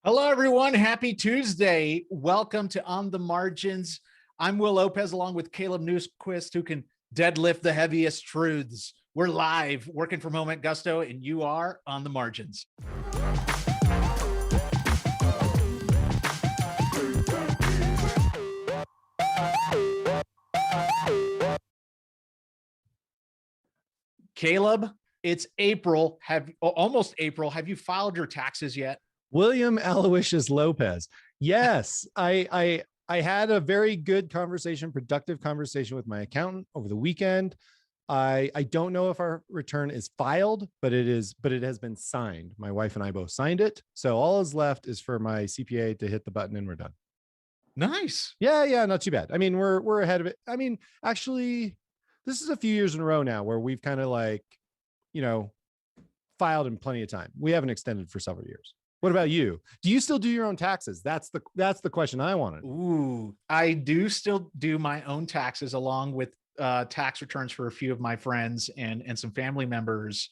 Hello, everyone. Happy Tuesday. Welcome to On the Margins. I'm Will Lopez, along with Caleb Newquist, who can deadlift the heaviest truths. We're live, working from home at Gusto, and you are On the Margins. Caleb, it's April. Almost April. Have you filed your taxes yet? William Aloysius Lopez. Yes, I had a very good conversation, productive conversation with my accountant over the weekend. I don't know if our return is filed, but it has been signed. My wife and I both signed it. So all is left is for my CPA to hit the button and we're done. Nice. Yeah, not too bad. I mean, we're ahead of it. I mean, actually, this is a few years in a row now where we've kind of filed in plenty of time. We haven't extended for several years. What about you? Do you still do your own taxes? That's the question I wanted. Ooh, I do still do my own taxes along with tax returns for a few of my friends and some family members.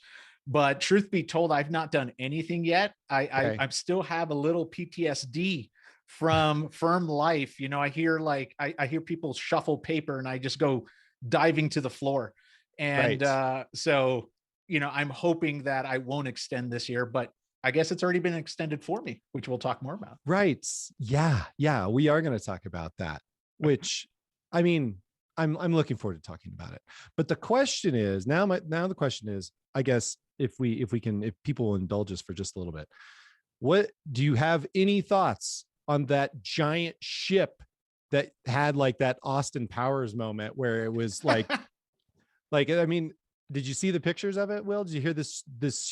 But truth be told, I've not done anything yet. I still have a little PTSD from firm life. You know, I hear people shuffle paper and I just go diving to the floor. And so, I'm hoping that I won't extend this year, but I guess it's already been extended for me, which we'll talk more about. Right. Yeah. We are going to talk about that, which, I mean, I'm looking forward to talking about it. But the question is the question is, I guess if people will indulge us for just a little bit, what do you have any thoughts on that giant ship that had like that Austin Powers moment where it was like, I mean, did you see the pictures of it, Will? Did you hear this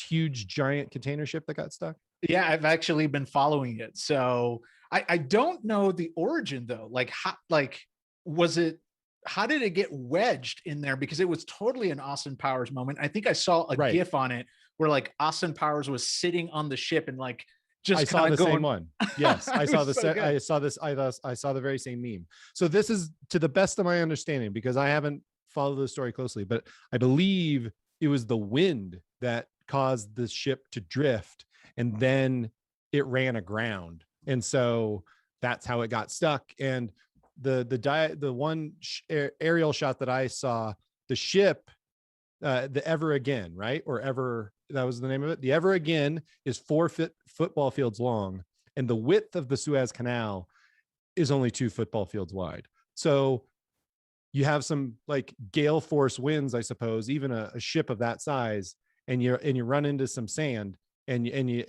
huge giant container ship that got stuck? Yeah, I've actually been following it. So I don't know the origin though. How did it get wedged in there? Because it was totally an Austin Powers moment. I think I saw a GIF on it where like Austin Powers was sitting on the ship and like just I saw the same one. Yes, I saw this. So I saw this. I saw the very same meme. So this is to the best of my understanding, because I haven't followed the story closely, but I believe it was the wind that caused the ship to drift, and then it ran aground, and so that's how it got stuck. And the one aerial shot that I saw, the ship, the Ever Again, right? Or Ever, that was the name of it. The Ever Again is 4 football fields long, and the width of the Suez Canal is only 2 football fields wide. So you have some like gale force winds, I suppose, even a ship of that size, and you run into some sand, and you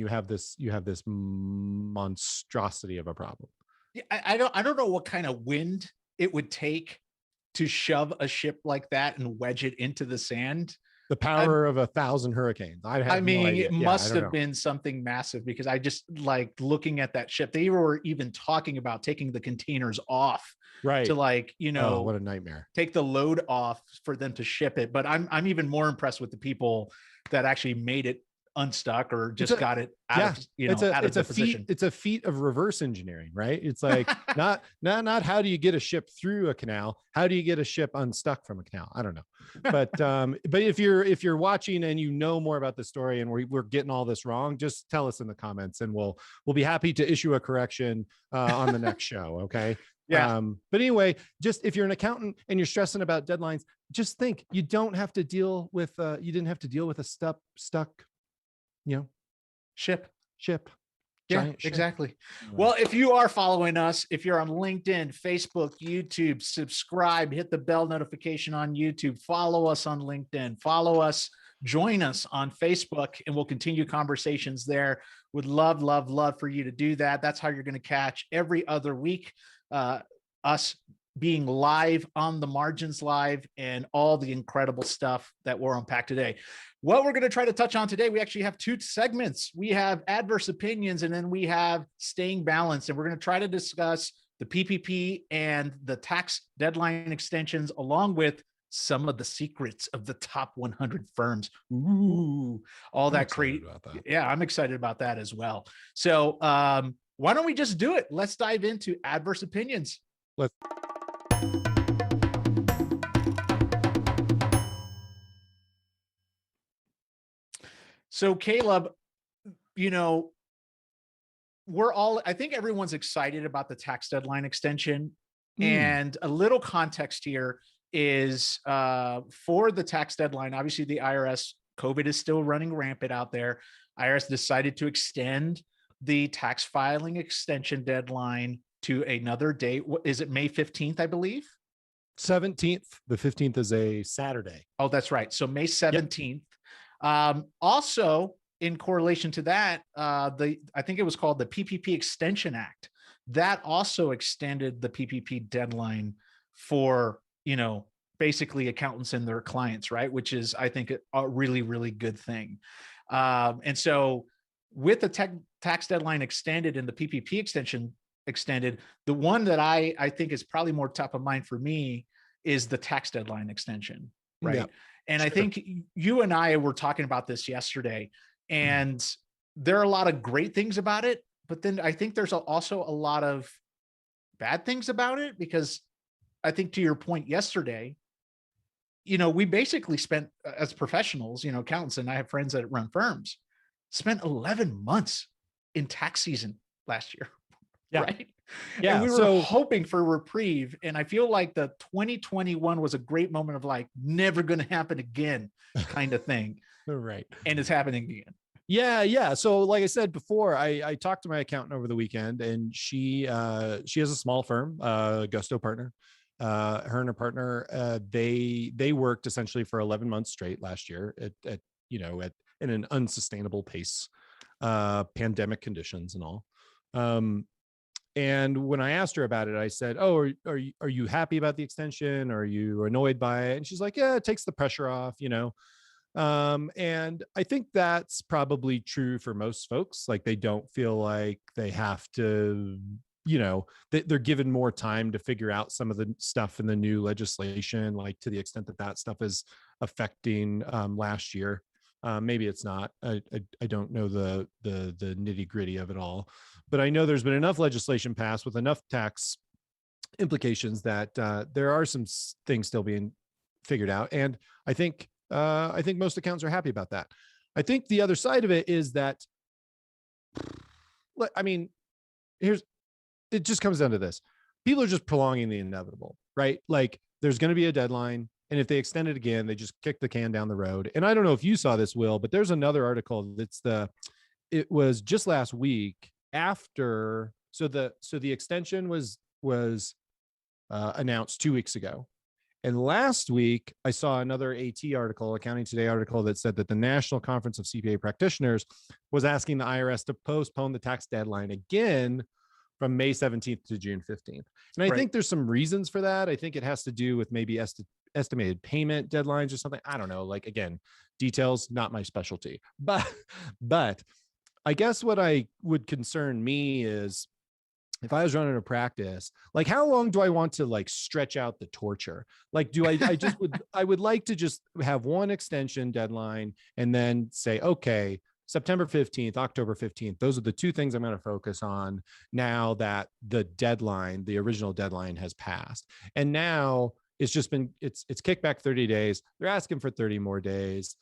have this monstrosity of a problem. Yeah, I don't know what kind of wind it would take to shove a ship like that and wedge it into the sand. The power of 1,000 hurricanes. It must have been something massive, because I just like looking at that ship. They were even talking about taking the containers off, right? To what a nightmare. Take the load off for them to ship it. But I'm even more impressed with the people that actually made it unstuck or just got it out of the position. It's a feat of reverse engineering, right? It's like not how do you get a ship through a canal? How do you get a ship unstuck from a canal? I don't know. But but if you're watching and you know more about the story and we're getting all this wrong, just tell us in the comments and we'll be happy to issue a correction on the next show. Okay. Yeah. But anyway, just if you're an accountant and you're stressing about deadlines, just think you didn't have to deal with a stuck ship. Yeah, exactly. Well, if you are following us, if you're on LinkedIn, Facebook, YouTube, subscribe, hit the bell notification on YouTube, follow us on LinkedIn, follow us, join us on Facebook, and we'll continue conversations there. Would love for you to do that. That's how you're going to catch every other week us being live on the Margins Live and all the incredible stuff that we'll unpack today. What we're going to try to touch on today, we actually have 2 segments. We have adverse opinions, and then we have staying balanced. And we're going to try to discuss the PPP and the tax deadline extensions, along with some of the secrets of the top 100 firms. Ooh, all that crazy. Yeah, I'm excited about that as well. So why don't we just do it? Let's dive into adverse opinions. So Caleb, you know, I think everyone's excited about the tax deadline extension. And a little context here is for the tax deadline, obviously the IRS, COVID is still running rampant out there. IRS decided to extend the tax filing extension deadline to another date. What is it, May 15th, I believe? 17th. The 15th is a Saturday. Oh, that's right. So May 17th. Yep. Also, in correlation to that, I think it was called the PPP Extension Act. That also extended the PPP deadline for, basically accountants and their clients, right? Which is, I think, a really, really good thing. And so with the tax deadline extended and the PPP extension extended, the one that I think is probably more top of mind for me is the tax deadline extension, right? Yeah, and sure. I think you and I were talking about this yesterday, and there are a lot of great things about it, but then I think there's also a lot of bad things about it, because I think, to your point yesterday, we basically spent, as professionals, accountants, and I have friends that run firms, spent 11 months in tax season last year. Yeah. Right. Yeah. And we were hoping for a reprieve. And I feel like the 2021 was a great moment of like, never going to happen again kind of thing. Right. And it's happening again. Yeah. Yeah. So like I said before, I talked to my accountant over the weekend, and she has a small firm, Gusto partner. Her and her partner, they worked essentially for 11 months straight last year at in an unsustainable pace, pandemic conditions and all. And when I asked her about it, I said, "Oh, are you happy about the extension? Are you annoyed by it?" And she's like, "Yeah, it takes the pressure off, And I think that's probably true for most folks. Like, they don't feel like they have to, they're given more time to figure out some of the stuff in the new legislation, like to the extent that stuff is affecting last year. Maybe it's not. I don't know the nitty gritty of it all, but I know there's been enough legislation passed with enough tax implications that there are some things still being figured out, and I think most accountants are happy about that. I think the other side of it is that, I mean, it just comes down to this: people are just prolonging the inevitable, right? Like, there's going to be a deadline, and if they extend it again, they just kick the can down the road. And I don't know if you saw this, Will, but there's another article it was just last week after. So the extension was announced 2 weeks ago. And last week, I saw another AT article, Accounting Today article, that said that the National Conference of CPA Practitioners was asking the IRS to postpone the tax deadline again from May 17th to June 15th. And I think there's some reasons for that. I think it has to do with maybe estimated payment deadlines or something. I don't know. Like, again, details, not my specialty. But I guess what would concern me is, if I was running a practice, like, how long do I want to like stretch out the torture? Like, I would like to just have one extension deadline and then say, okay, September 15th, October 15th, those are the two things I'm going to focus on now that the original deadline has passed. And now it's kicked back 30 days. They're asking for 30 more days.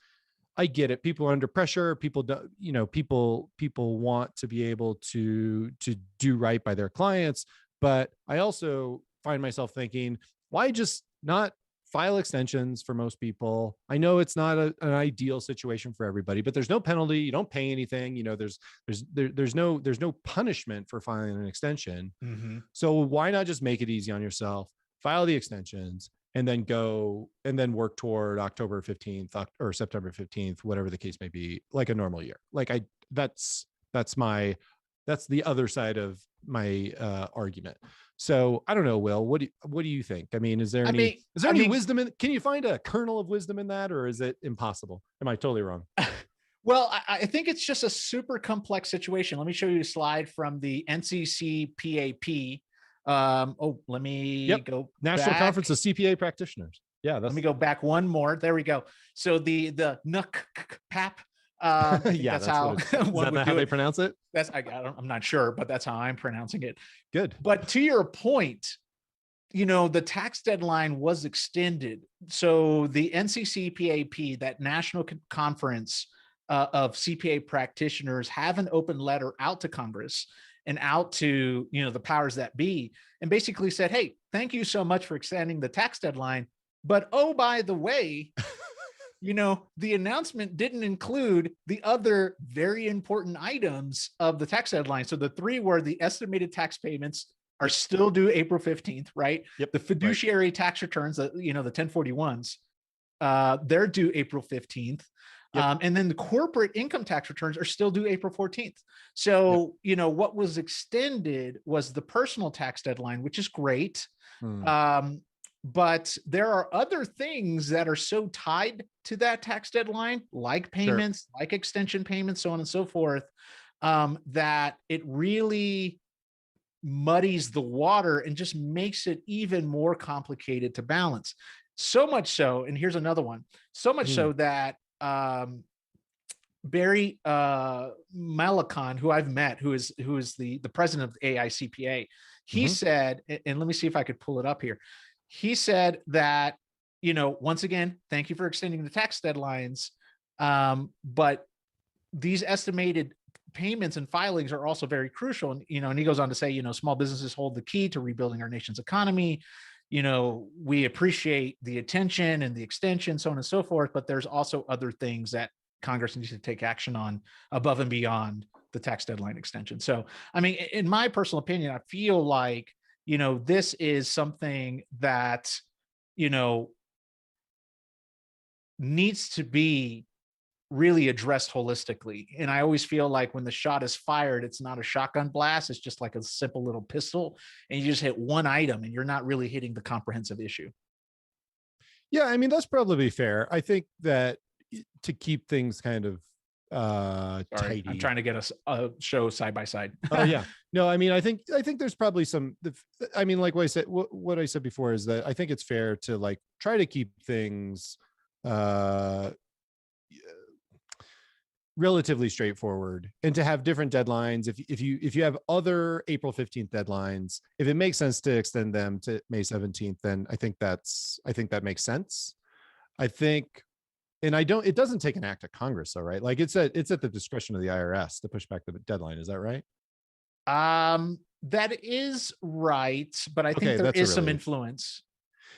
I get it. People are under pressure. People don't, people want to be able to do right by their clients. But I also find myself thinking, why just not file extensions for most people? I know it's not an ideal situation for everybody, but there's no penalty. You don't pay anything. There's no punishment for filing an extension. Mm-hmm. So why not just make it easy on yourself, file the extensions, and then work toward October 15th or September 15th, whatever the case may be, like a normal year. Like, that's the other side of my argument. So I don't know, Will, what do you think? I mean, is there any wisdom can you find a kernel of wisdom in that, or is it impossible? Am I totally wrong? Well, I think it's just a super complex situation. Let me show you a slide from the NCCPAP. Let me go National back. Conference of CPA Practitioners. Yeah. Let me go back one more. There we go. So the NCCPAP. Yeah, that's how. Is that how they pronounce it? I'm not sure, but that's how I'm pronouncing it. Good. But to your point, the tax deadline was extended. So the NCCPAP, that national conference, of CPA practitioners have an open letter out to Congress and out to, the powers that be, and basically said, hey, thank you so much for extending the tax deadline. But oh, by the way, the announcement didn't include the other very important items of the tax deadline. So the three were the estimated tax payments are still due April 15th, right? Yep. The fiduciary tax returns, the 1041s, they're due April 15th. Yep. And then the corporate income tax returns are still due April 14th. So, what was extended was the personal tax deadline, which is great. But there are other things that are so tied to that tax deadline, like payments, like extension payments, so on and so forth, that it really muddies the water and just makes it even more complicated to balance. So much so, and here's another one, so much so that Barry Malakon, who I've met, who is the president of the AICPA, he said, and let me see if I could pull it up here. He said that, once again, thank you for extending the tax deadlines, but these estimated payments and filings are also very crucial. And, and he goes on to say, small businesses hold the key to rebuilding our nation's economy. We appreciate the attention and the extension, so on and so forth, but there's also other things that Congress needs to take action on above and beyond the tax deadline extension. So, I mean, in my personal opinion, I feel like, this is something that, needs to be really addressed holistically. And I always feel like when the shot is fired, it's not a shotgun blast. It's just like a simple little pistol, and you just hit one item and you're not really hitting the comprehensive issue. Yeah. I mean, that's probably fair. I think that to keep things kind of tidy. I'm trying to get a show side by side. Oh yeah. No, I mean, I think there's probably some, like what I said before is that I think it's fair to like try to keep things relatively straightforward and to have different deadlines. If you have other April 15th deadlines, if it makes sense to extend them to May 17th, then I think that makes sense. I think, and it doesn't take an act of Congress though, right? Like it's at the discretion of the IRS to push back the deadline. Is that right? That is right, but I think there is some influence.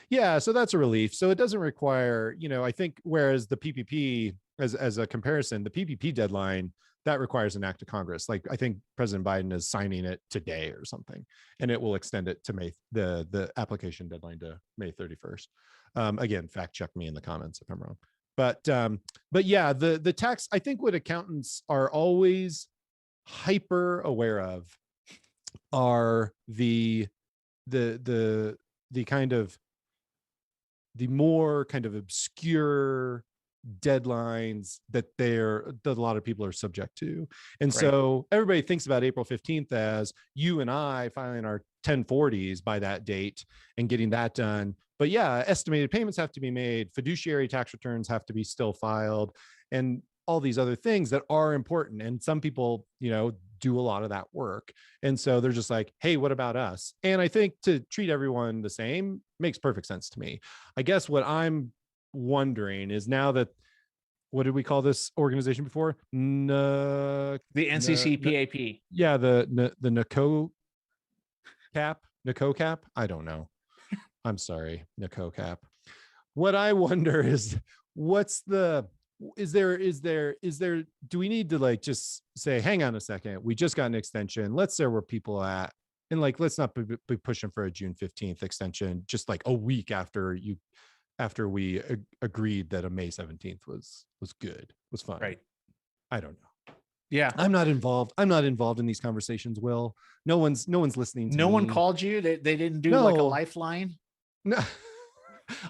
Yeah, so that's a relief. So it doesn't require, I think, whereas the PPP, as a comparison, the PPP deadline, that requires an act of Congress. Like I think President Biden is signing it today or something, and it will extend it to the application deadline to May 31st. Again, fact check me in the comments if I'm wrong. But yeah, the tax, I think what accountants are always hyper aware of are the kind of the more kind of obscure deadlines that a lot of people are subject to. And so everybody thinks about April 15th as you and I filing our 1040s by that date and getting that done. But yeah, estimated payments have to be made, fiduciary tax returns have to be still filed, and all these other things that are important. And some people, do a lot of that work. And so they're just like, hey, what about us? And I think to treat everyone the same makes perfect sense to me. I guess what I'm wondering is, now that, what did we call this organization before? The NCCPAP. Yeah, the NACO cap. I don't know. I'm sorry, NACO cap. What I wonder is, do we need to like just say, hang on a second, we just got an extension, let's see where people are at, and like let's not be pushing for a June 15th extension just like a week after we agreed that a May 17th was good, was fine. Right. I don't know. Yeah. I'm not involved in these conversations, Will. No one's listening to me. No one called you? They didn't do like a lifeline? No.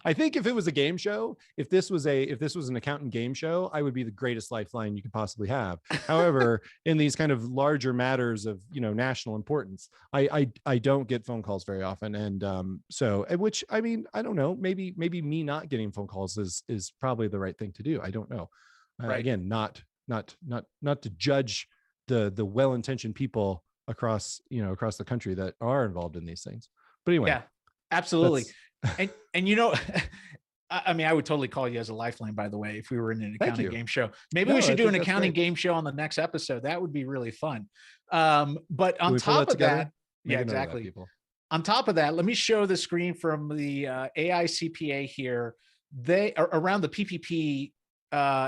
I think if it was a game show, if this was an accountant game show, I would be the greatest lifeline you could possibly have. However, in these kind of larger matters of, national importance, I don't get phone calls very often. And so, which, I mean, I don't know, maybe me not getting phone calls is probably the right thing to do. I don't know. Again, not to judge the well-intentioned people across the country that are involved in these things. But anyway. Yeah, absolutely. And I mean, I would totally call you as a lifeline, by the way, if we were in an Thank accounting you. game show. Maybe we No, I should do think an that's accounting great. game show on the next episode. That would be really fun. But Can on we pull top that of together? that, yeah, Make a note of that, exactly. people. On top of that, let me show the screen from the AICPA here. They are around the PPP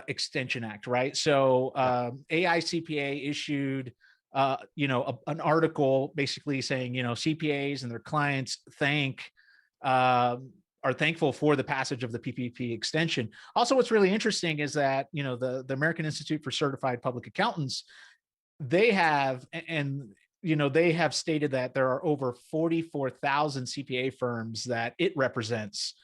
Extension Act, right? So Yeah. AICPA issued, an article basically saying, CPAs and their clients are thankful for the passage of the PPP extension. Also, what's really interesting is that the American Institute for Certified Public Accountants, they have and they have stated that there are over 44,000 CPA firms that it represents.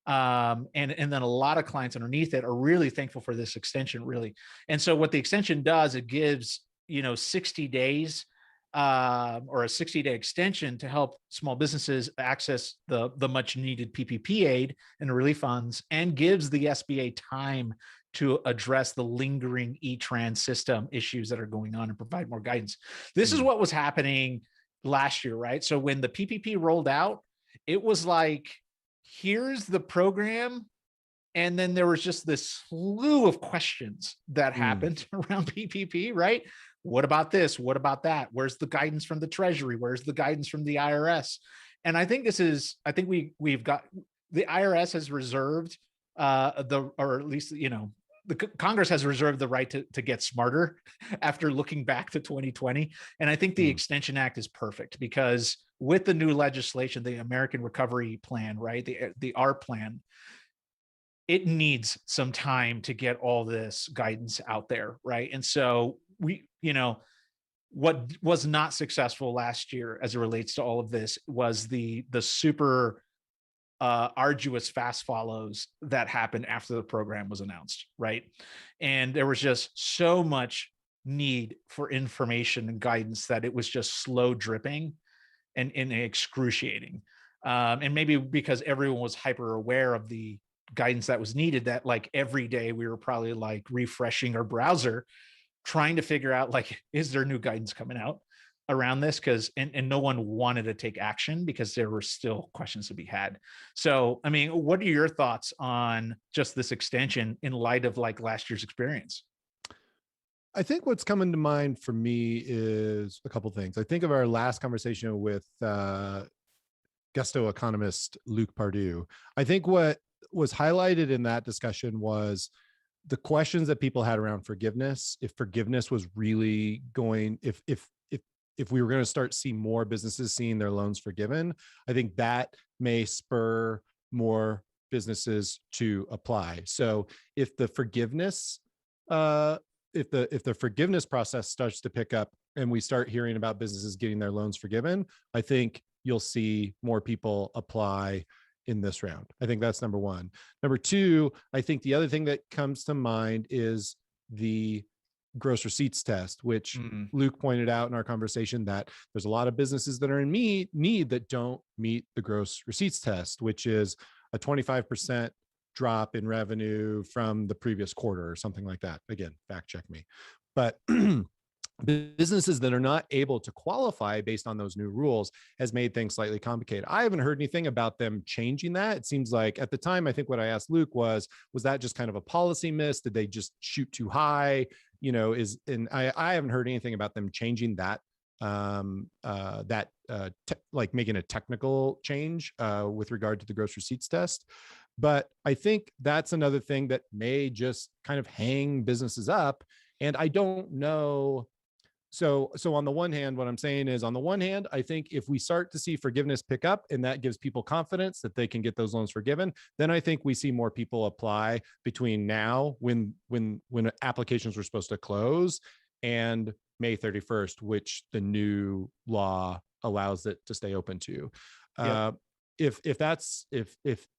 And then a lot of clients underneath it are really thankful for this extension, really. And so what the extension does, it gives 60 days or a 60-day extension to help small businesses access the much needed PPP aid and the relief funds, and gives the SBA time to address the lingering E-Trans system issues that are going on and provide more guidance. This is what was happening last year, right? So when the PPP rolled out, it was like, here's the program. And then there was just this slew of questions that happened around PPP, right? What about this? What about that? Where's the guidance from the Treasury? Where's the guidance from the IRS? And I think we've got, the IRS has reserved or at least, the Congress has reserved the right to get smarter after looking back to 2020. And I think the Extension Act is perfect because with the new legislation, the American Recovery Plan, right? The R plan, it needs some time to get all this guidance out there, right? And so what was not successful last year as it relates to all of this was the super arduous fast follows that happened after the program was announced, right? And there was just so much need for information and guidance that it was just slow dripping and excruciating. And maybe because everyone was hyper aware of the guidance that was needed, that like every day we were probably like refreshing our browser trying to figure out, like, is there new guidance coming out around this? Because and no one wanted to take action because there were still questions to be had. So I mean, what are your thoughts on just this extension in light of like last year's experience? I think what's coming to mind for me is a couple things. I think of our last conversation with gusto economist Luke Pardue. I think what was highlighted in that discussion was the questions that people had around forgiveness. If forgiveness was really going, if we were going to start seeing more businesses seeing their loans forgiven, I think that may spur more businesses to apply. So if the forgiveness, if the forgiveness process starts to pick up and we start hearing about businesses getting their loans forgiven, I think you'll see more people apply in this round. I think that's number one. Number two, I think the other thing that comes to mind is the gross receipts test, which Luke pointed out in our conversation that there's a lot of businesses that are in need that don't meet the gross receipts test, which is a 25% drop in revenue from the previous quarter or something like that. Again, fact check me. But businesses that are not able to qualify based on those new rules has made things slightly complicated. I haven't heard anything about them changing that. It seems like at the time, I think what I asked Luke was that just kind of a policy miss? Did they just shoot too high? I haven't heard anything about them changing that, like making a technical change with regard to the gross receipts test. But I think that's another thing that may just kind of hang businesses up. And I don't know. So on the one hand, what I'm saying is, on the one hand, I think if we start to see forgiveness pick up and that gives people confidence that they can get those loans forgiven, then I think we see more people apply between now when applications were supposed to close and May 31st, which the new law allows it to stay open to. Yep. If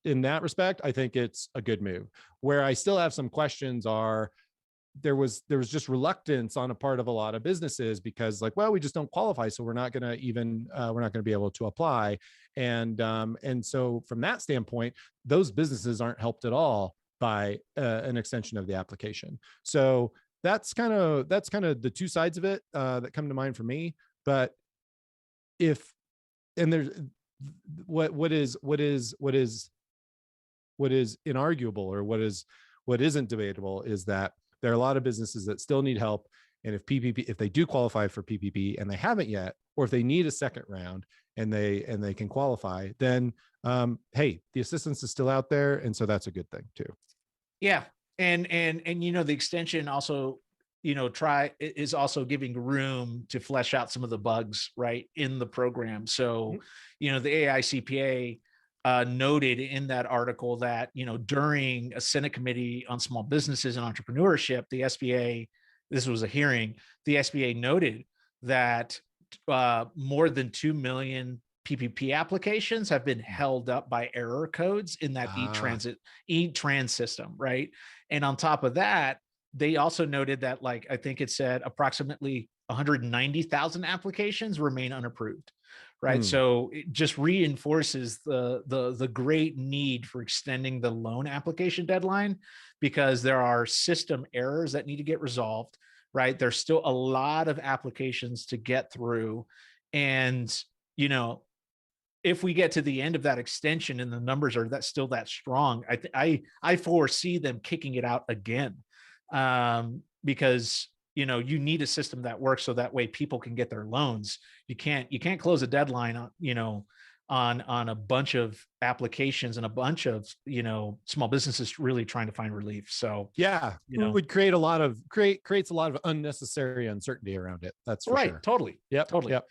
in that respect, I think it's a good move. Where I still have some questions are, there was just reluctance on a part of a lot of businesses because, like, well, we just don't qualify, so we're not going to be able to apply. And so from that standpoint, those businesses aren't helped at all by an extension of the application. So that's kind of the two sides of it that come to mind for me. But there's what is what is inarguable, or what isn't debatable, is that there are a lot of businesses that still need help. And if they do qualify for PPP and they haven't yet, or if they need a second round and they can qualify, then hey, the assistance is still out there, and so that's a good thing too. Yeah, and the extension also is also giving room to flesh out some of the bugs right in the program. So the AICPA noted in that article that during a Senate committee on small businesses and entrepreneurship, the SBA, this was a hearing, the SBA noted that more than 2 million PPP applications have been held up by error codes in that e-trans system, right? And on top of that, they also noted that, like, I think it said approximately 190,000 applications remain unapproved, right? So it just reinforces the great need for extending the loan application deadline, because there are system errors that need to get resolved, right? There's still a lot of applications to get through. And, if we get to the end of that extension and the numbers are still that strong, I foresee them kicking it out again, because you need a system that works so that way people can get their loans. You can't close a deadline on a bunch of applications and a bunch of small businesses really trying to find relief. So yeah, it would creates a lot of unnecessary uncertainty around it. That's for right. Sure. Totally. Yep. Totally. Yep.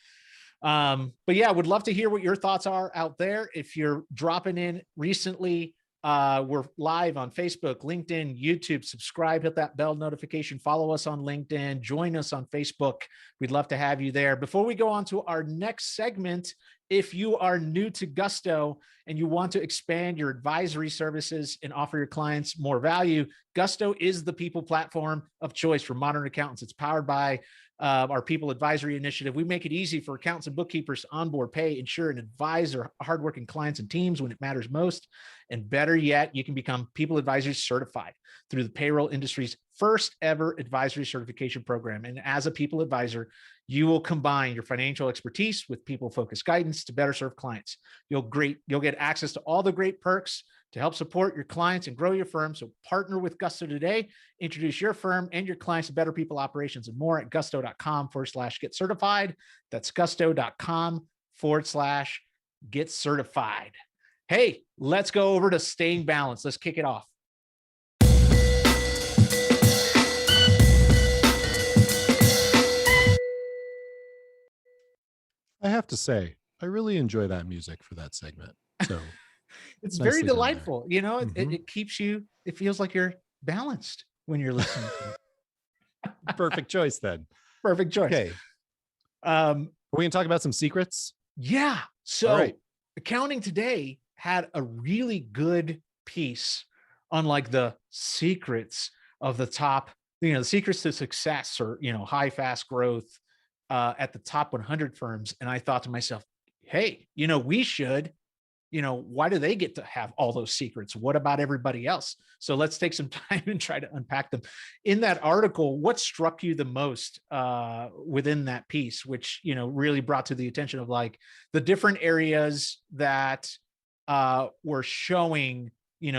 But yeah, would love to hear what your thoughts are out there. If you're dropping in recently, we're live on Facebook, LinkedIn, YouTube. Subscribe, hit that bell notification, follow us on LinkedIn, join us on Facebook. We'd love to have you there. Before we go on to our next segment, if you are new to Gusto and you want to expand your advisory services and offer your clients more value, Gusto is the people platform of choice for modern accountants. It's powered by our People Advisory Initiative. We make it easy for accountants and bookkeepers to onboard, pay, insure, and advise their hardworking clients and teams when it matters most. And better yet, you can become People Advisory certified through the payroll industry's first ever advisory certification program. And as a people advisor, you will combine your financial expertise with people-focused guidance to better serve clients. You'll get access to all the great perks to help support your clients and grow your firm. So partner with Gusto today. Introduce your firm and your clients to better people operations and more at gusto.com/get certified. That's gusto.com/get certified. Hey, let's go over to staying balanced. Let's kick it off. I have to say, I really enjoy that music for that segment. So it's very delightful. It keeps you, it feels like you're balanced when you're listening to it. Perfect choice then. Perfect choice. Okay. Are we gonna talk about some secrets? Yeah. So Accounting Today had a really good piece on like the secrets of the top, the secrets to success, or, high, fast growth at the top 100 firms. And I thought to myself, hey, we should, why do they get to have all those secrets? What about everybody else? So let's take some time and try to unpack them. In that article, what struck you the most within that piece, which, really brought to the attention of like the different areas that were showing,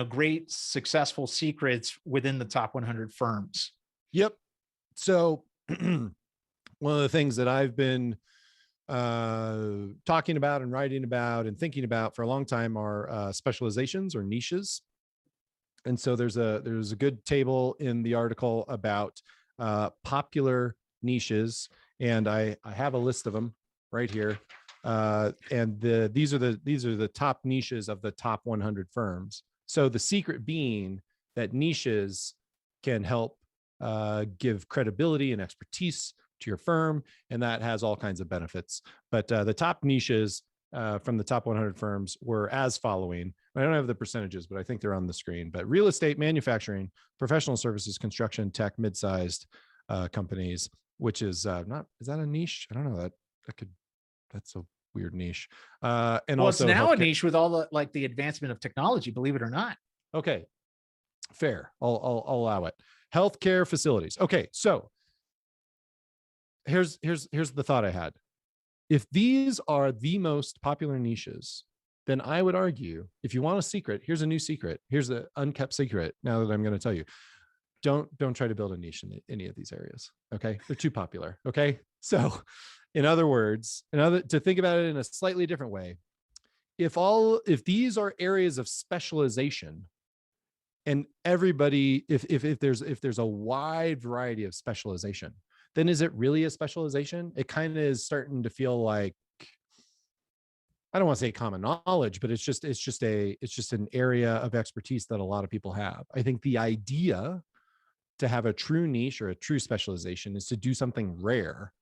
great successful secrets within the top 100 firms? Yep. So one of the things that I've been talking about and writing about and thinking about for a long time are specializations or niches. And so there's a good table in the article about popular niches, and I have a list of them right here. And these are the top niches of the top 100 firms. So the secret being that niches can help give credibility and expertise to your firm, and that has all kinds of benefits. But the top niches from the top 100 firms were as following. I don't have the percentages, but I think they're on the screen. But real estate, manufacturing, professional services, construction, tech, mid-sized companies, which is not, is that a niche? I don't know, that's a weird niche. And well, also it's now healthcare. a niche with all the advancement of technology, believe it or not. Okay, fair. I'll allow it. Healthcare facilities. Okay, so here's the thought I had. If these are the most popular niches, then I would argue, if you want a secret, here's a new secret. Here's the unkept secret. Now that I'm going to tell you, don't try to build a niche in any of these areas. Okay. They're too popular. Okay. So in other words, to think about it in a slightly different way, if these are areas of specialization, and everybody, if there's a wide variety of specialization, then is it really a specialization? It kind of is starting to feel like, I don't want to say common knowledge, but it's just an area of expertise that a lot of people have. I think the idea to have a true niche or a true specialization is to do something rare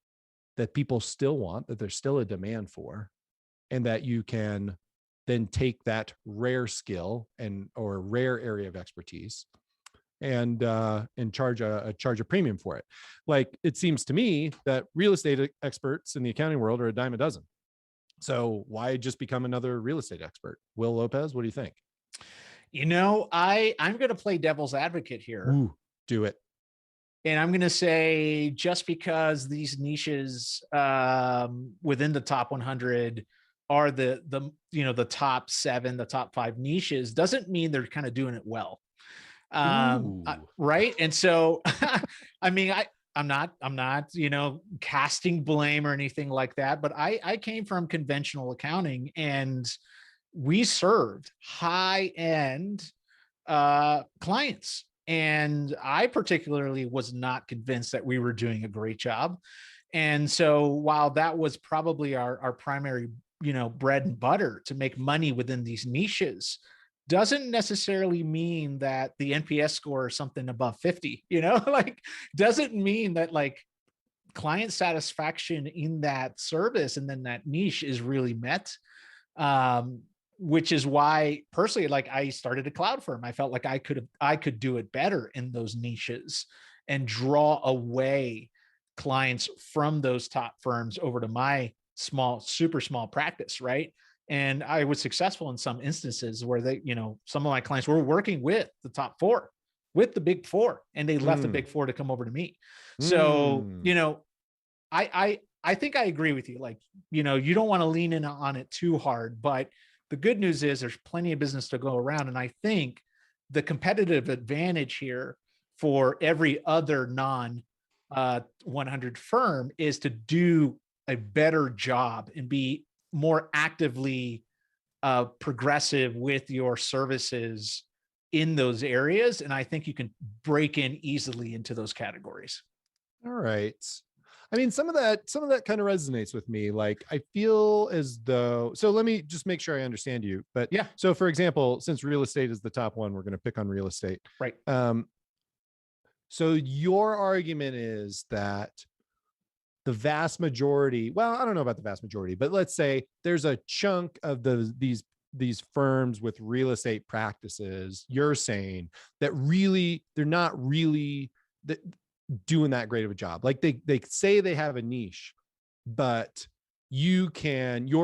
that people still want, that there's still a demand for, and that you can then take that rare skill or rare area of expertise and charge a premium for it. Like, it seems to me that real estate experts in the accounting world are a dime a dozen. So why just become another real estate expert? Will Lopez, what do you think? I'm going to play devil's advocate here. Ooh, do it. And I'm going to say, just because these niches within the top 100 are the top 7, the top 5 niches, doesn't mean they're kind of doing it well. Right. And so, I mean, I'm not, casting blame or anything like that, but I came from conventional accounting, and we served high-end clients. And I particularly was not convinced that we were doing a great job. And so while that was probably our primary, bread and butter to make money within these niches, doesn't necessarily mean that the NPS score is something above 50, like, doesn't mean that like client satisfaction in that service and then that niche is really met. Which is why personally, like, I started a cloud firm. I felt like I could do it better in those niches and draw away clients from those top firms over to my super small practice. Right. And I was successful in some instances where some of my clients were working with the top 4, with the big 4, and they left the big 4 to come over to me. So, I think I agree with you. Like, you don't want to lean in on it too hard, but the good news is there's plenty of business to go around. And I think the competitive advantage here for every other non 100 firm is to do a better job and be more actively progressive with your services in those areas. And I think you can break in easily into those categories. All right. I mean, some of that kind of resonates with me. Like, I feel as though, so let me just make sure I understand you. But yeah. So for example, since real estate is the top one, we're going to pick on real estate. Right. So your argument is that the vast majority, well, I don't know about the vast majority, but let's say there's a chunk of these firms with real estate practices, you're saying that really, they're not really doing that great of a job. Like, they say they have a niche, but your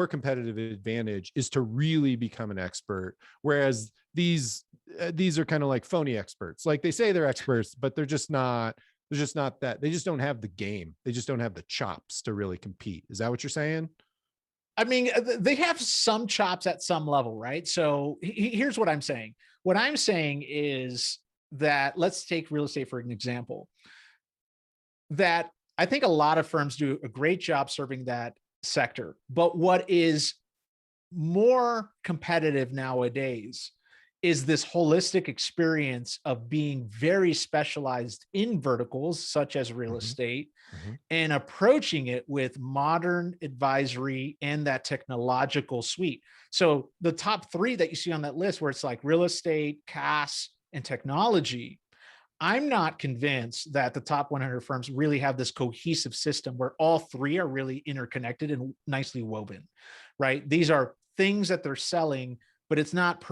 competitive advantage is to really become an expert. Whereas these are kind of like phony experts. Like, they say they're experts, but they're just not that. They just don't have the game. They just don't have the chops to really compete. Is that what you're saying? I mean, they have some chops at some level, right? So here's what I'm saying. What I'm saying is that, let's take real estate for an example, that I think a lot of firms do a great job serving that sector. But what is more competitive nowadays is this holistic experience of being very specialized in verticals such as real estate, and approaching it with modern advisory and that technological suite. So the top 3 that you see on that list, where it's like real estate, CAS, and technology, I'm not convinced that the top 100 firms really have this cohesive system where all 3 are really interconnected and nicely woven, right? These are things that they're selling, but it's not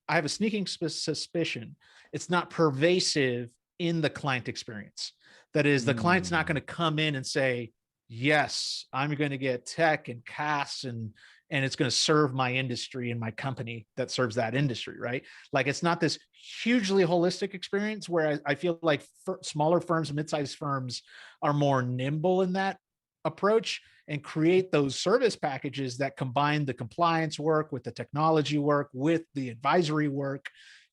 I have a sneaking suspicion it's not pervasive in the client experience. That is, the client's not going to come in and say, yes, I'm going to get tech and CAS and it's going to serve my industry and my company that serves that industry, right? Like, it's not this hugely holistic experience where I feel like smaller firms, mid-sized firms are more nimble in that approach and create those service packages that combine the compliance work with the technology work, with the advisory work,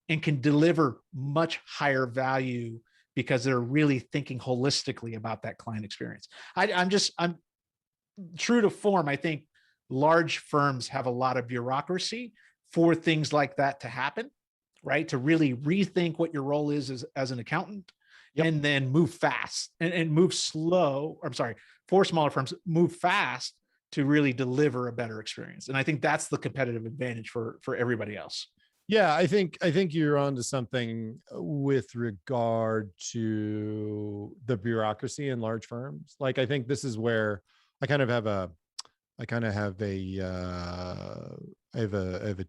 and can deliver much higher value because they're really thinking holistically about that client experience. I'm true to form. I think large firms have a lot of bureaucracy for things like that to happen, right? To really rethink what your role is as an accountant. Yep. And then move fast and move slow. I'm sorry, for smaller firms, move fast to really deliver a better experience. And I think that's the competitive advantage for everybody else. Yeah, I think you're onto something with regard to the bureaucracy in large firms. Like, I think this is where I have a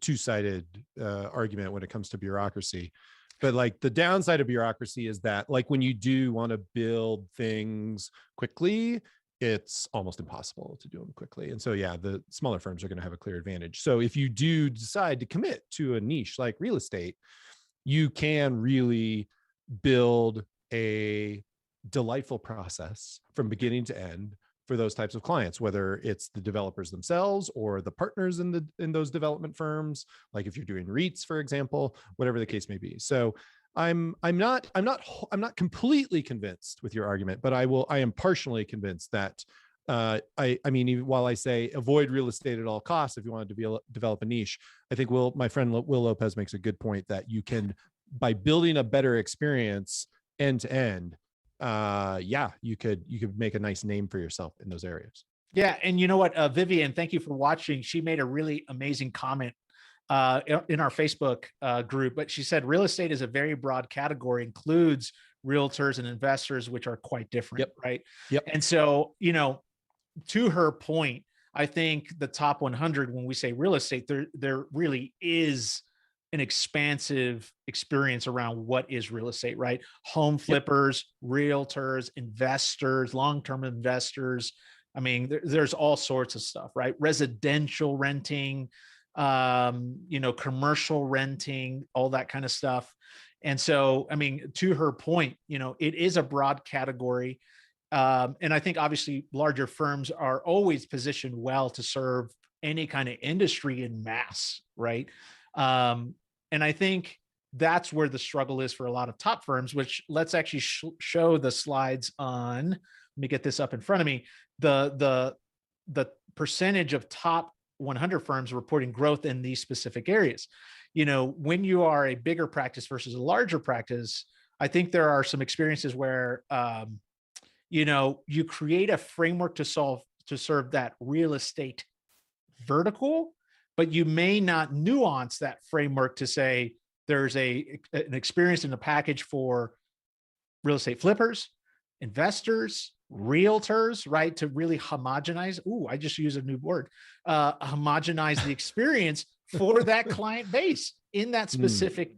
two-sided argument when it comes to bureaucracy. But like, the downside of bureaucracy is that, like, when you do want to build things quickly, it's almost impossible to do them quickly. And so, yeah, the smaller firms are going to have a clear advantage. So if you do decide to commit to a niche like real estate, you can really build a delightful process from beginning to end for those types of clients, whether it's the developers themselves or the partners in those development firms. Like if you're doing REITs, for example, whatever the case may be. So I'm not completely convinced with your argument, but I am partially convinced that I mean, even while I say avoid real estate at all costs, if you want to develop a niche, I think my friend Will Lopez makes a good point that you can, by building a better experience end to end, you could make a nice name for yourself in those areas. Yeah. And you know what, Vivian, thank you for watching. She made a really amazing comment in our Facebook group, but she said real estate is a very broad category, includes realtors and investors, which are quite different. Yep. Right. Yep. And so, to her point, I think the top 100, when we say real estate, there really is an expansive experience around what is real estate, right? Home flippers, realtors, investors, long-term investors. I mean, there's all sorts of stuff, right? Residential renting, commercial renting, all that kind of stuff. And so, I mean, to her point, it is a broad category. And I think obviously larger firms are always positioned well to serve any kind of industry in mass, right? And I think that's where the struggle is for a lot of top firms, which let's actually show the slides on. Let me get this up in front of me. The percentage of top 100 firms reporting growth in these specific areas. When you are a bigger practice versus a larger practice, I think there are some experiences where, you create a framework to serve that real estate vertical, but you may not nuance that framework to say there's an experience in the package for real estate flippers, investors, realtors, right? To really homogenize. Ooh, I just used a new word. Homogenize the experience for that client base in that specific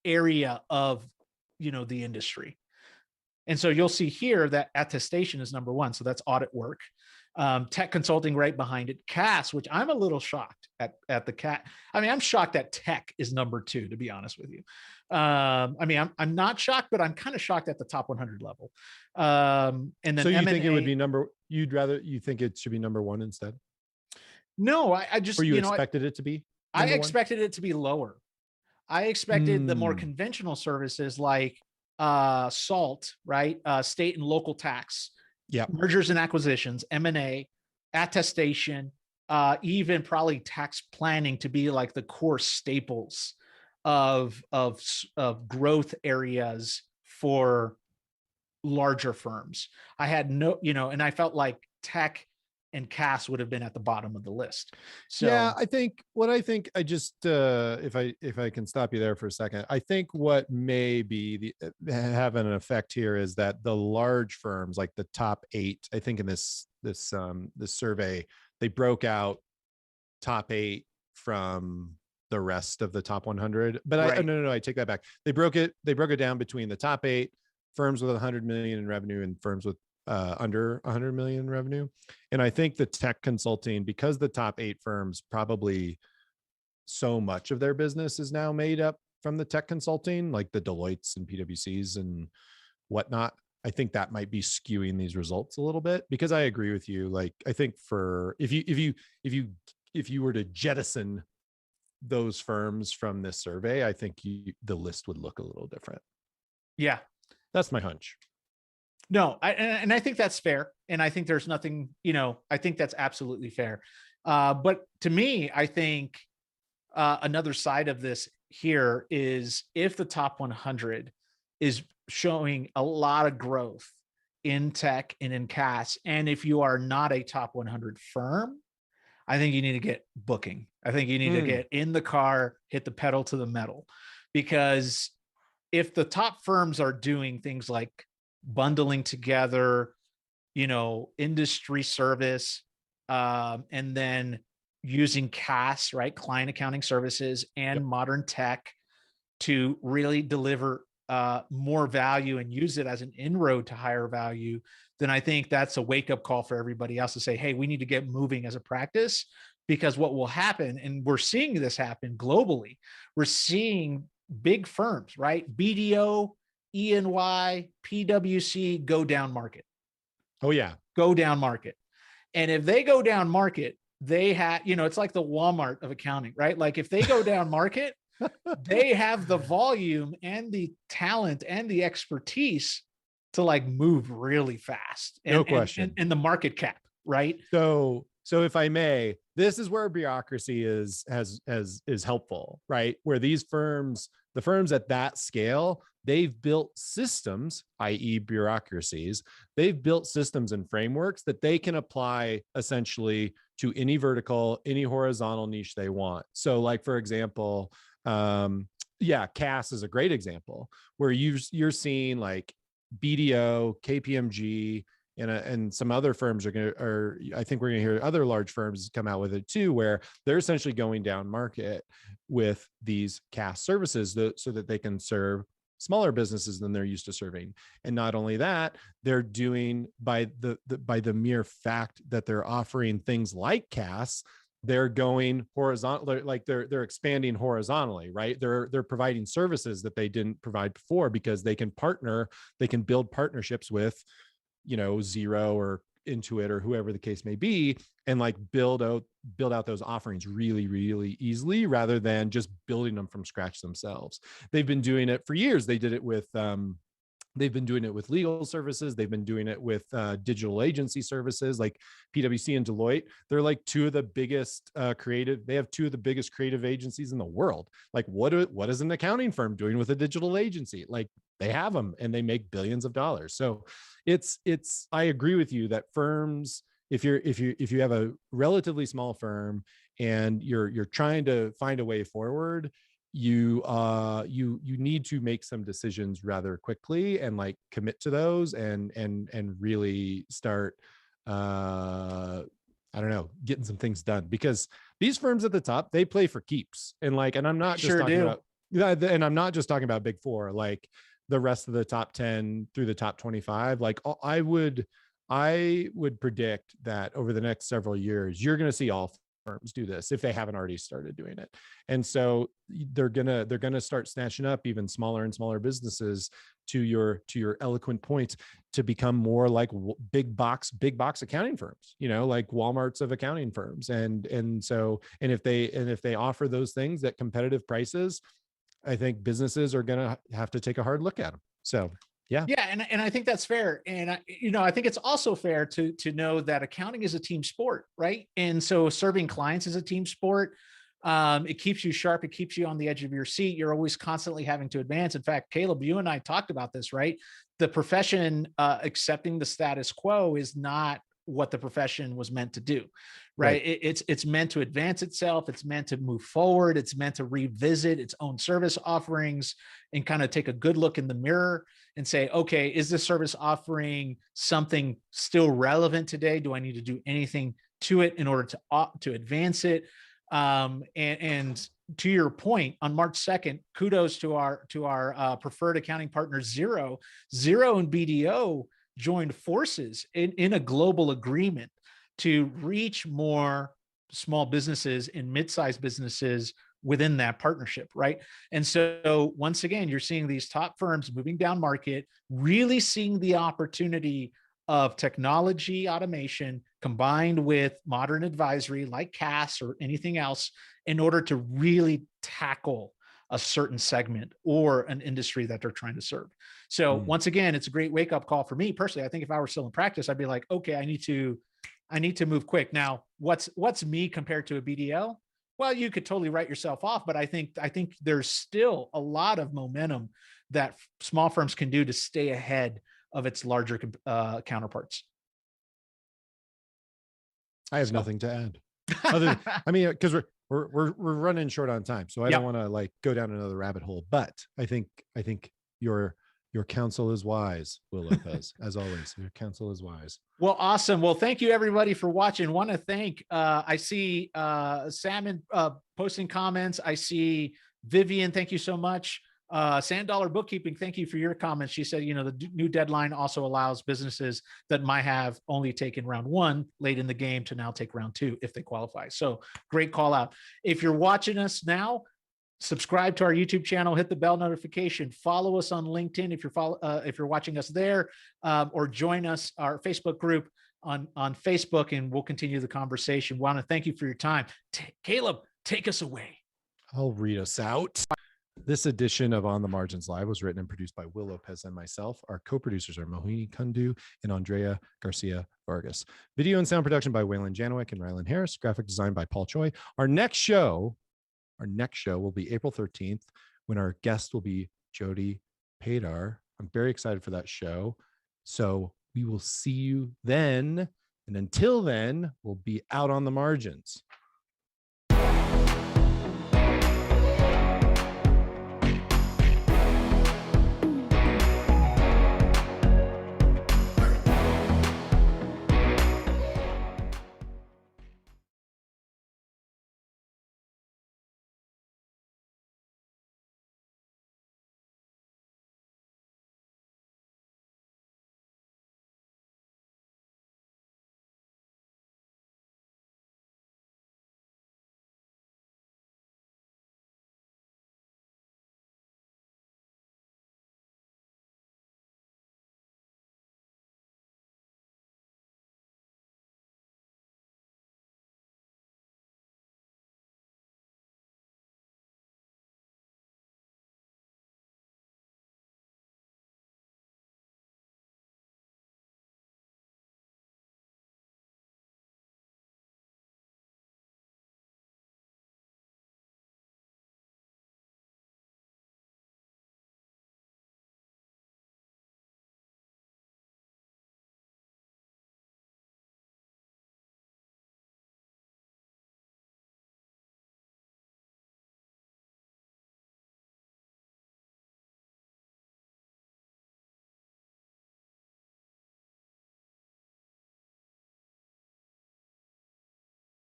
area of the industry. And so you'll see here that attestation is number one. So that's audit work. Tech consulting right behind it. CAS, which I'm a little shocked at the CAS. I mean, I'm shocked that tech is number two, to be honest with you. I mean, I'm not shocked, but I'm kind of shocked at the top 100 level. And then so you M&A, think it would be you think it should be number one instead? No, I just, or you expected it to be? I expected it to be lower. I expected the more conventional services like SALT, right? State and local tax, mergers and acquisitions, M&A, attestation, even probably tax planning to be like the core staples of growth areas for larger firms. I had and I felt like tech and CAS would have been at the bottom of the list. So yeah, I just if I can stop you there for a second, I think what may be have an effect here is that the large firms, like the top 8, I think in this survey, they broke out top 8 from the rest of the top 100. But right. No, I take that back. They broke it down between the top 8 firms with 100 million in revenue and firms with under 100 million revenue. And I think the tech consulting, because the top 8 firms, probably so much of their business is now made up from the tech consulting, like the Deloittes and PwCs and whatnot. I think that might be skewing these results a little bit, because I agree with you. Like, I think for if you were to jettison those firms from this survey, I think the list would look a little different. Yeah. That's my hunch. No, and I think that's fair. And I think there's nothing, I think that's absolutely fair. But to me, I think another side of this here is if the top 100 is showing a lot of growth in tech and in CAS, and if you are not a top 100 firm, I think you need to get booking. I think you need to get in the car, hit the pedal to the metal, because if the top firms are doing things like bundling together, industry service, and then using CAS, right, client accounting services, and modern tech to really deliver more value and use it as an inroad to higher value, then I think that's a wake-up call for everybody else to say, hey, we need to get moving as a practice. Because what will happen, and we're seeing this happen globally, we're seeing big firms, right? BDO, EY, PwC go down market. Oh yeah. Go down market. And if they go down market, they have, it's like the Walmart of accounting, right? Like if they go down market, they have the volume and the talent and the expertise to like move really fast. No question. And the market cap, right? So if I may, this is where bureaucracy is helpful, right? Where these firms, the firms at that scale, they've built systems, i.e. bureaucracies, they've built systems and frameworks that they can apply essentially to any vertical, any horizontal niche they want. So like, for example, CAS is a great example where you're seeing like BDO, KPMG, and some other firms I think we're going to hear other large firms come out with it too, where they're essentially going down market with these CAS services so that they can serve smaller businesses than they're used to serving. And not only that, they're doing by the mere fact that they're offering things like CAS, they're going horizontal, like they're expanding horizontally, right? They're providing services that they didn't provide before, because they can build partnerships with, Xero or Intuit or whoever the case may be, and like build out those offerings really, really easily, rather than just building them from scratch themselves. They've been doing it for years. They did it with they've been doing it with legal services. They've been doing it with digital agency services like PwC and Deloitte. They're like two of the biggest they have two of the biggest creative agencies in the world. Like what is an accounting firm doing with a digital agency? Like they have them and they make billions of dollars. So I agree with you that firms, if you have a relatively small firm and you're trying to find a way forward, you need to make some decisions rather quickly and like commit to those and really start getting some things done, because these firms at the top, they play for keeps. And I'm not just talking about, and I'm not just talking about Big Four, like the rest of the top 10 through the top 25. Like I would predict that over the next several years, you're going to see all firms do this if they haven't already started doing it. And so they're gonna start snatching up even smaller and smaller businesses, to your eloquent point, to become more like big box accounting firms, like Walmarts of accounting firms. And if they offer those things at competitive prices, I think businesses are gonna have to take a hard look at them. So yeah. And I think that's fair. And I think it's also fair to know that accounting is a team sport, right? And so serving clients is a team sport. It keeps you sharp. It keeps you on the edge of your seat. You're always constantly having to advance. In fact, Caleb, you and I talked about this, right? The profession accepting the status quo is not what the profession was meant to do, right? It's meant to advance itself. It's meant to move forward. It's meant to revisit its own service offerings and kind of take a good look in the mirror and say, okay, is this service offering something still relevant today? Do I need to do anything to it in order to advance it? And to your point, on March 2nd, kudos to our preferred accounting partner, Xero and BDO joined forces in a global agreement to reach more small businesses and mid-sized businesses within that partnership, right? And so once again, you're seeing these top firms moving down market, really seeing the opportunity of technology automation combined with modern advisory like CAS or anything else in order to really tackle a certain segment or an industry that they're trying to serve. So once again, it's a great wake up call for me personally. I think if I were still in practice, I'd be like, okay, I need to move quick. Now, what's me compared to a BDL? Well, you could totally write yourself off, but I think there's still a lot of momentum that small firms can do to stay ahead of its larger counterparts. I have nothing to add. Other, I mean, because we're running short on time, so I don't want to like go down another rabbit hole. But I think your counsel is wise, Will Lopez. As always, your counsel is wise. Well, awesome. Well, thank you everybody for watching. Want to thank, I see Salmon posting comments. I see Vivian. Thank you so much. Sand Dollar Bookkeeping, thank you for your comments. She said, the new deadline also allows businesses that might have only taken round one late in the game to now take round two if they qualify. So great call out. If you're watching us now, subscribe to our YouTube channel, hit the bell notification, follow us on LinkedIn if you're watching us there, or join us, our Facebook group on Facebook, and we'll continue the conversation. Want to thank you for your time. Caleb, take us away. I'll read us out. This edition of On the Margins Live was written and produced by Will Lopez and myself. Our co-producers are Mohini Kundu and Andrea Garcia Vargas. Video and sound production by Waylon Janowick and Rylan Harris. Graphic design by Paul Choi. Our next show will be April 13th, when our guest will be Jody Padar. I'm very excited for that show. So we will see you then. And until then, we'll be out on the margins.